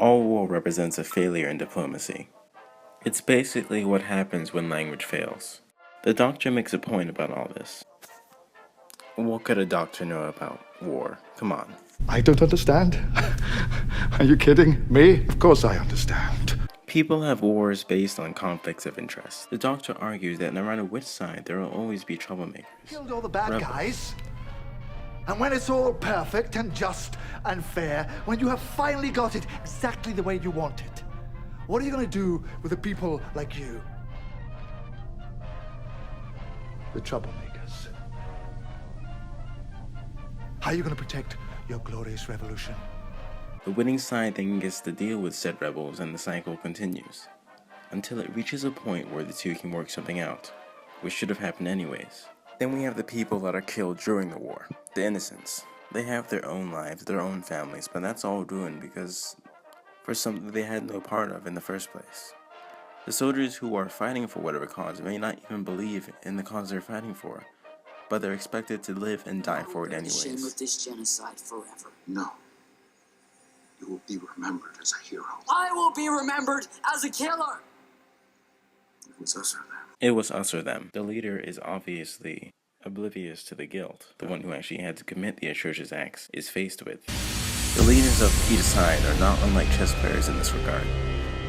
All war represents a failure in diplomacy. It's basically what happens when language fails. The Doctor makes a point about all this. What could a doctor know about war? Come on. I don't understand. Are you kidding me? Of course I understand. People have wars based on conflicts of interest. The Doctor argues that no matter which side, there will always be troublemakers. Killed all the bad Rebels. guys. And when it's all perfect and just and fair, when you have finally got it exactly the way you want it, what are you going to do with the people like you? The troublemakers. How are you going to protect your glorious revolution? The winning side then gets to deal with said rebels and the cycle continues, until it reaches a point where the two can work something out, which should have happened anyways. Then we have the people that are killed during the war, the innocents. They have their own lives, their own families, but that's all ruined because for something they had no part of in the first place. The soldiers who are fighting for whatever cause may not even believe in the cause they're fighting for, but they're expected to live and die for it anyways. Shame of this genocide forever. No. You will be remembered as a hero. I will be remembered as a killer. It was us or them. It was us or them. The leader is obviously oblivious to the guilt. The one who actually had to commit the atrocious acts is faced with. The leaders of each side are not unlike chess players in this regard,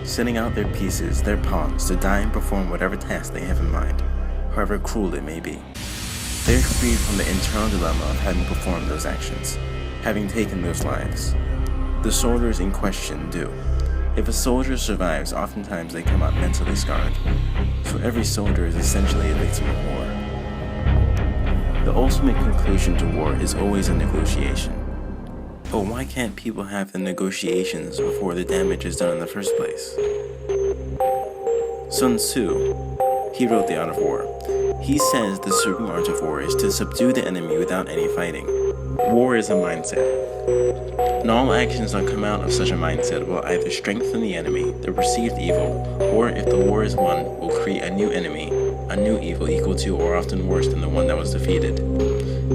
sending out their pieces, their pawns, to die and perform whatever task they have in mind, however cruel it may be. They are freed from the internal dilemma of having performed those actions, having taken those lives. The soldiers in question do. If a soldier survives, oftentimes they come out mentally scarred, so every soldier is essentially a victim of war. The ultimate conclusion to war is always a negotiation. But why can't people have the negotiations before the damage is done in the first place? Sun Tzu, he wrote The Art of War. He says the supreme art of war is to subdue the enemy without any fighting. War is a mindset, and all actions that come out of such a mindset will either strengthen the enemy, the perceived evil, or if the war is won, will create a new enemy, a new evil equal to or often worse than the one that was defeated.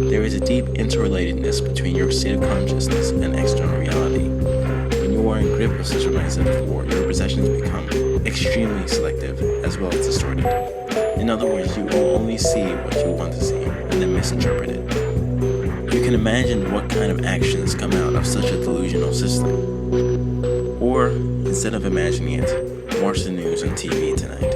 There is a deep interrelatedness between your state of consciousness and external reality. When you are in grip of such a mindset of war, your perceptions become extremely selective as well as distorted. In other words, you will only see what you want to see and then misinterpret it. You can imagine what kind of actions come out of such a delusional system. Or, instead of imagining it, watch the news on TV tonight.